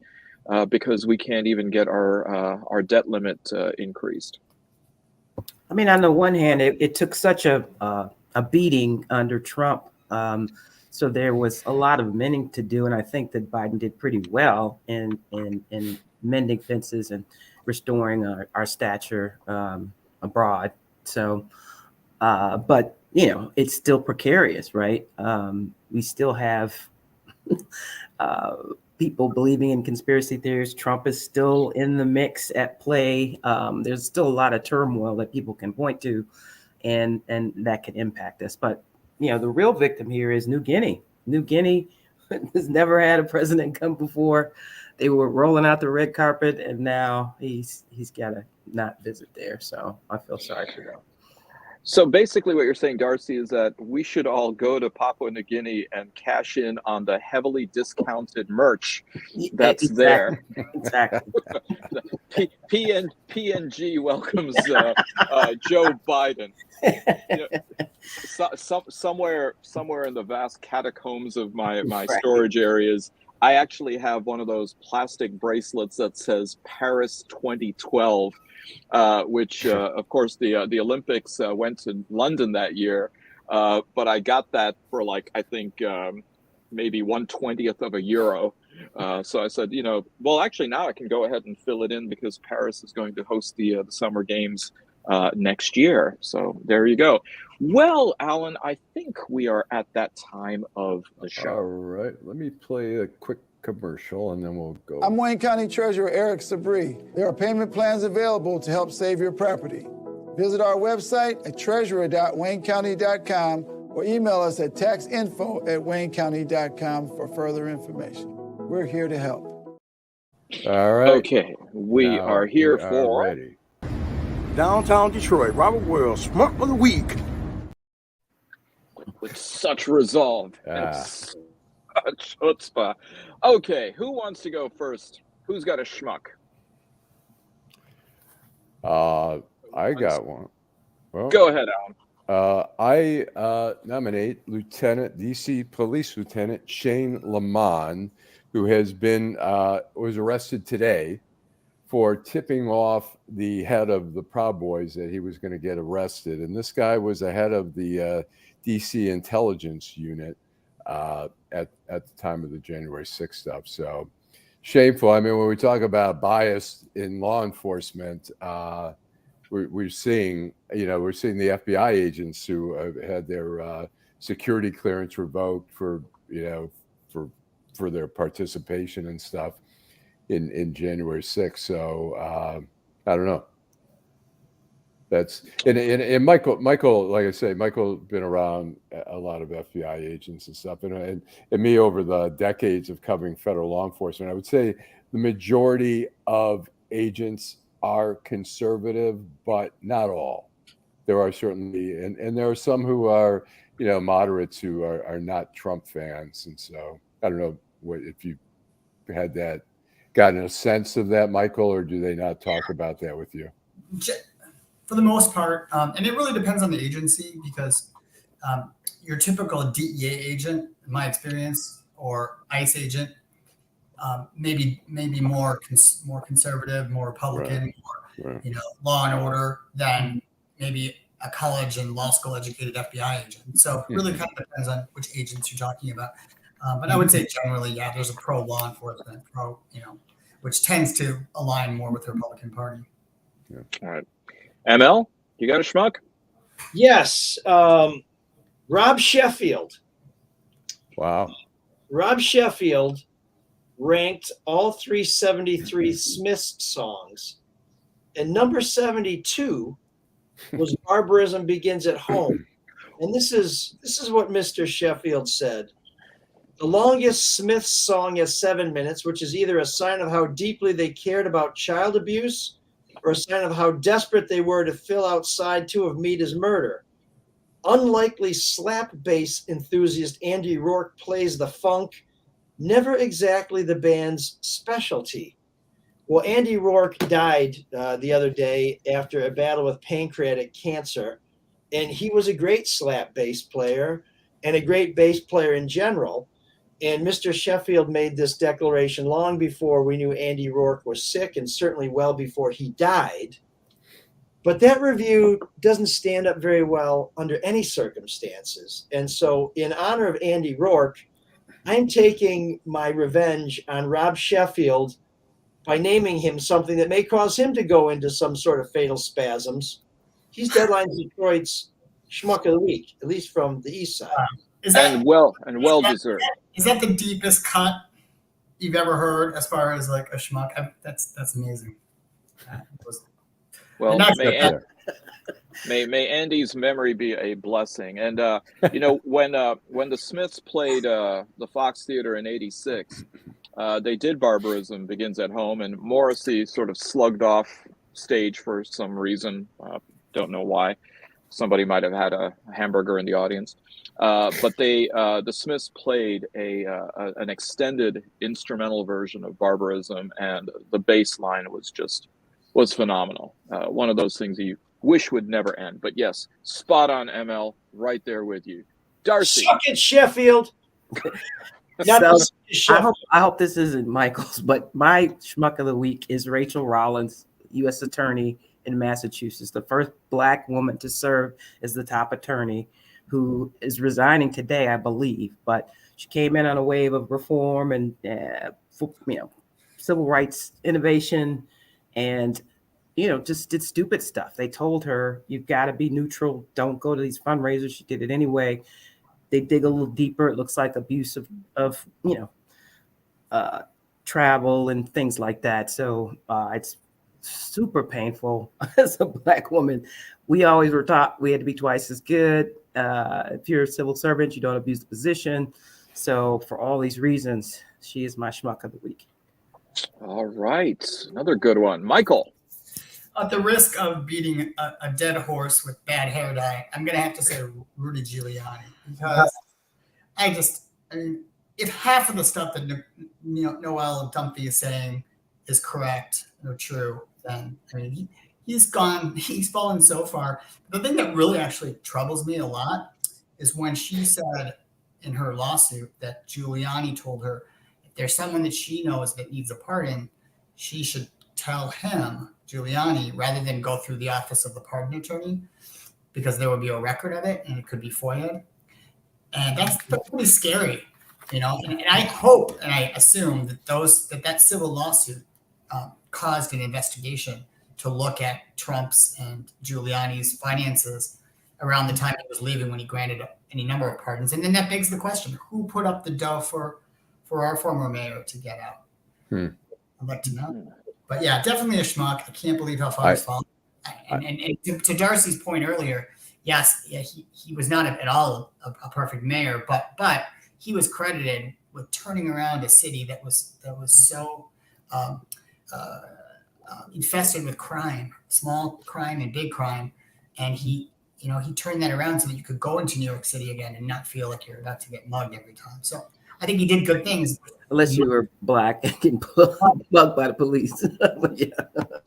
because we can't even get our debt limit increased. I mean, on the one hand, it took such a beating under Trump, so there was a lot of mending to do, and I think that Biden did pretty well in mending fences and restoring our stature abroad. So, but it's still precarious, right? We still have people believing in conspiracy theories. Trump is still in the mix at play. There's still a lot of turmoil that people can point to, and that can impact us. But the real victim here is New Guinea. New Guinea has never had a president come before. They were rolling out the red carpet, and now he's got to not visit there. So I feel sorry for them. So basically what you're saying, Darci, is that we should all go to Papua New Guinea and cash in on the heavily discounted merch that's Exactly. there. Exactly. PNG welcomes Joe Biden. You know, somewhere in the vast catacombs of my Right. storage areas, I actually have one of those plastic bracelets that says Paris 2012. Which, of course, the Olympics went to London that year, but I got that for like, I think maybe 1/20th of a euro. So I said, well, actually now I can go ahead and fill it in because Paris is going to host the Summer Games next year. So there you go. Well, Allan, I think we are at that time of the show. All right, let me play a quick commercial and then we'll go. I'm Wayne County Treasurer Eric Sabri. There are payment plans available to help save your property. Visit our website at treasurer.waynecounty.com or email us at taxinfo@waynecounty.com for further information. We're here to help. All right. Okay, we are here for ready. Downtown Detroit, Robert Wells, Schmuck of the Week. With such resolve and such chutzpah. Okay, who wants to go first? Who's got a schmuck? I got one. Well, go ahead, Allan. I nominate DC Police Lieutenant Shane Lamont, who has been was arrested today for tipping off the head of the Proud Boys that he was going to get arrested. And this guy was the head of the DC intelligence unit at the time of the January 6th stuff. So shameful. I mean, when we talk about bias in law enforcement, we're seeing the FBI agents who have had their security clearance revoked for their participation and stuff in January 6th. So I don't know. That's and Michael, like I say, Michael been around a lot of FBI agents and stuff, and me over the decades of covering federal law enforcement. I would say the majority of agents are conservative, but not all. There are certainly, and there are some who are, moderates who are not Trump fans, and so I don't know if you had gotten a sense of that, Michael, or do they not talk about that with you? For the most part, and it really depends on the agency, because your typical DEA agent, in my experience, or ICE agent, maybe more conservative, more Republican, more law and order than maybe a college and law school educated FBI agent. So it really kind of depends on which agents you're talking about. But I would say generally, there's a pro law enforcement, which tends to align more with the Republican Party. Yeah. All right. ML, you got a schmuck? Yes. Rob Sheffield. Wow. Rob Sheffield ranked all 373 Smiths songs, and number 72 was Barbarism Begins at Home. And this is what Mr. Sheffield said. The longest Smiths song is 7 minutes, which is either a sign of how deeply they cared about child abuse or a sign of how desperate they were to fill out side 2 of Meet His Murder. Unlikely slap bass enthusiast Andy Rourke plays the funk, never exactly the band's specialty. Well, Andy Rourke died the other day after a battle with pancreatic cancer, and he was a great slap bass player and a great bass player in general. And Mr. Sheffield made this declaration long before we knew Andy Rourke was sick, and certainly well before he died. But that review doesn't stand up very well under any circumstances. And so in honor of Andy Rourke, I'm taking my revenge on Rob Sheffield by naming him something that may cause him to go into some sort of fatal spasms. He's Deadline Detroit's Schmuck of the Week, at least from the east side. And well deserved. Is that the deepest cut you've ever heard as far as like a schmuck? That's amazing. Well, may Andy's memory be a blessing. And when the Smiths played the Fox Theater in '86, they did Barbarism Begins at Home, and Morrissey sort of slugged off stage for some reason. Don't know why. somebody might have had a hamburger in the audience. But the Smiths played an extended instrumental version of Barbarism, and the bass line was phenomenal. One of those things that you wish would never end. But yes, spot on, ML, right there with you. Darci. Suck it, Sheffield. So, I hope this isn't Michael's, but my schmuck of the week is Rachel Rollins, U.S. Attorney in Massachusetts, the first Black woman to serve as the top attorney, who is resigning today, I believe. But she came in on a wave of reform and civil rights innovation, and just did stupid stuff. They told her, you've got to be neutral. Don't go to these fundraisers. She did it anyway. They dig a little deeper. It looks like abuse of travel and things like that. So it's super painful as a Black woman. We always were taught we had to be twice as good. If you're a civil servant, you don't abuse the position. So for all these reasons, she is my schmuck of the week. All right. Another good one. Michael. At the risk of beating a dead horse with bad hair dye, I'm going to have to say Rudy Giuliani, because I mean, if half of the stuff that Noelle Dunphy is saying is correct or true, then I mean, he's fallen so far. The thing that really actually troubles me a lot is when she said in her lawsuit that Giuliani told her if there's someone that she knows that needs a pardon, she should tell him, Giuliani, rather than go through the office of the pardon attorney, because there would be a record of it and it could be FOIA'd. And that's pretty scary, and I hope and I assume that that civil lawsuit caused an investigation to look at Trump's and Giuliani's finances around the time he was leaving, when he granted any number of pardons. And then that begs the question, who put up the dough for our former mayor to get out? I'd like to know. But yeah, definitely a schmuck. I can't believe how far he's fallen. And to Darci's point earlier, yes, he was not at all a perfect mayor, but he was credited with turning around a city that was so infested with crime, small crime and big crime, and he turned that around so that you could go into New York City again and not feel like you're about to get mugged every time. So I think he did good things. Unless you were Black and getting mugged by the police. But yeah.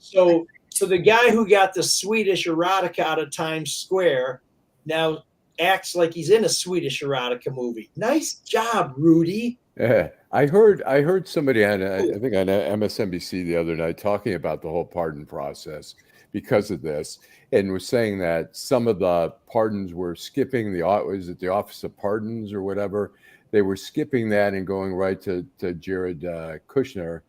So the guy who got the Swedish erotica out of Times Square now acts like he's in a Swedish erotica movie. Nice job, Rudy. Yeah, I heard somebody on I think on MSNBC the other night talking about the whole pardon process because of this, and was saying that some of the pardons were skipping the Office of Pardons or whatever. They were skipping that and going right to Jared Kushner.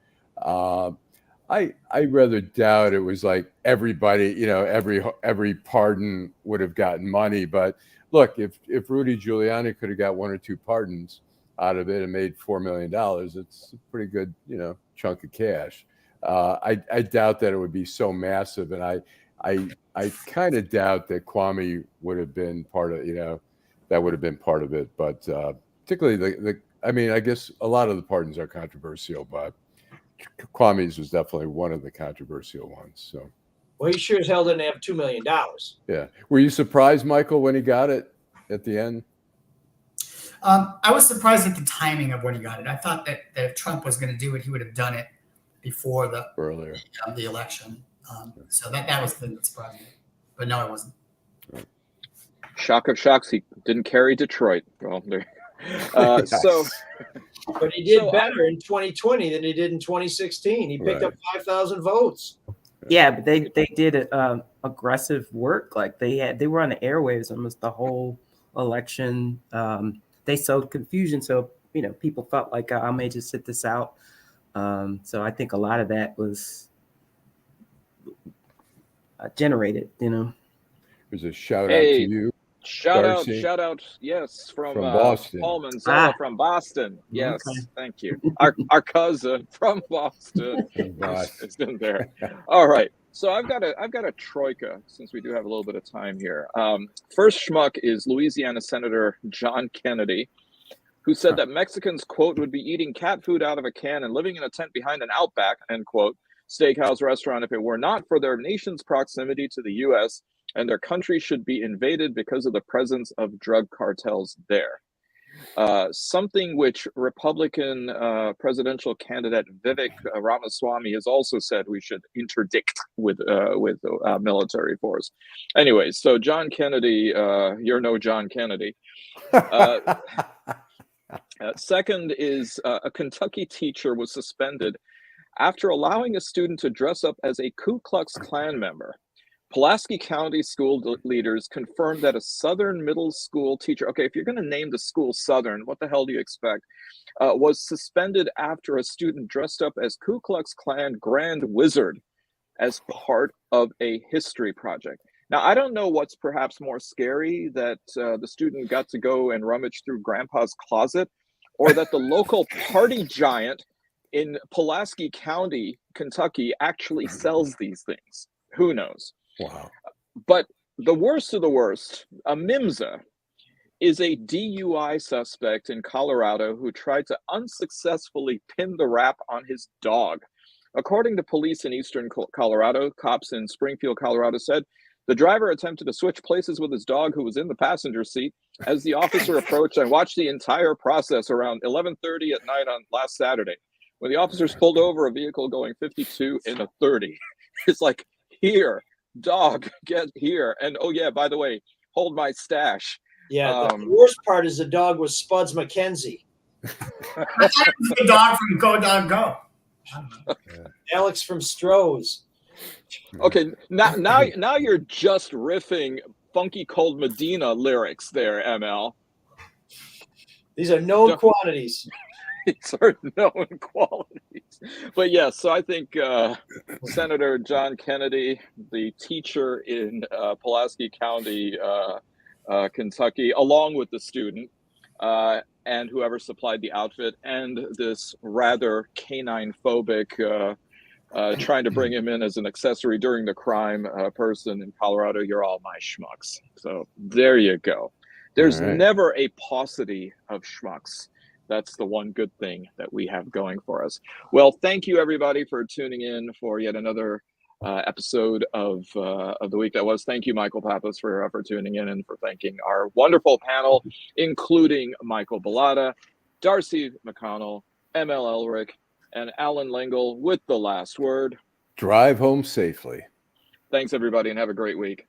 I rather doubt it was like everybody, every pardon would have gotten money. But look, if Rudy Giuliani could have got one or two pardons out of it and made $4 million, it's a pretty good, chunk of cash. I doubt that it would be so massive, and I kind of doubt that Kwame would have been part of, that would have been part of it. But particularly I guess a lot of the pardons are controversial, but Kwame's was definitely one of the controversial ones. So, well, he sure as hell didn't have $2 million. Yeah. Were you surprised, Michael, when he got it at the end? I was surprised at the timing of when he got it. I thought that if Trump was going to do it, he would have done it before the election. So that was the thing that surprised me. But no, it wasn't. Shock of shocks, he didn't carry Detroit. Well, so. But he did better in 2020 than he did in 2016. He picked up 5,000 votes. Yeah, but they did aggressive work. Like they were on the airwaves almost the whole election. They sowed confusion, so people felt like I may just sit this out. So I think a lot of that was generated. There's a shout out to you. Shout out, yes, from Boston. Paul Manzella from Boston. Yes, okay. Thank you. Our cousin from Boston is in there. All right, so I've got a troika, since we do have a little bit of time here. First schmuck is Louisiana Senator John Kennedy, who said that Mexicans, quote, would be eating cat food out of a can and living in a tent behind an Outback, end quote, steakhouse restaurant if it were not for their nation's proximity to the U.S., and their country should be invaded because of the presence of drug cartels there. Something which Republican presidential candidate Vivek Ramaswamy has also said we should interdict with military force. Anyways, so John Kennedy, you're no John Kennedy. Second is a Kentucky teacher was suspended after allowing a student to dress up as a Ku Klux Klan member. Pulaski County school leaders confirmed that a Southern middle school teacher, okay, if you're going to name the school Southern, what the hell do you expect, was suspended after a student dressed up as Ku Klux Klan Grand Wizard as part of a history project. Now, I don't know what's perhaps more scary, that the student got to go and rummage through Grandpa's closet, or that the local party giant in Pulaski County, Kentucky, actually sells these things. Who knows? Wow. But the worst of the worst, a Mimza is a DUI suspect in Colorado who tried to unsuccessfully pin the rap on his dog. According to police in eastern Colorado, cops in Springfield, Colorado said the driver attempted to switch places with his dog, who was in the passenger seat, as the officer approached and watched the entire process around 11:30 at night on last Saturday. When the officers pulled over a vehicle going 52 in a 30, it's like, here, dog, get here. And oh yeah, by the way, hold my stash. Yeah, the worst part is the dog was Spuds McKenzie. The dog from Go Dog Go. Alex from Stroh's. Okay, now you're just riffing Funky Cold Medina lyrics there, ML. These are known quantities. These are known qualities. But yes, so I think Senator John Kennedy, the teacher in Pulaski County, Kentucky, along with the student, and whoever supplied the outfit, and this rather canine-phobic trying to bring him in as an accessory during the crime person in Colorado, you're all my schmucks. So there you go. There's never a paucity of schmucks. That's the one good thing that we have going for us. Well, thank you everybody for tuning in for yet another episode of the week that was. Thank you, Michael Pappas, for tuning in, and for thanking our wonderful panel, including Michael Bullotta, Darci McConnell, ML Elrick, and Allan Lengel with the last word. Drive home safely. Thanks, everybody, and have a great week.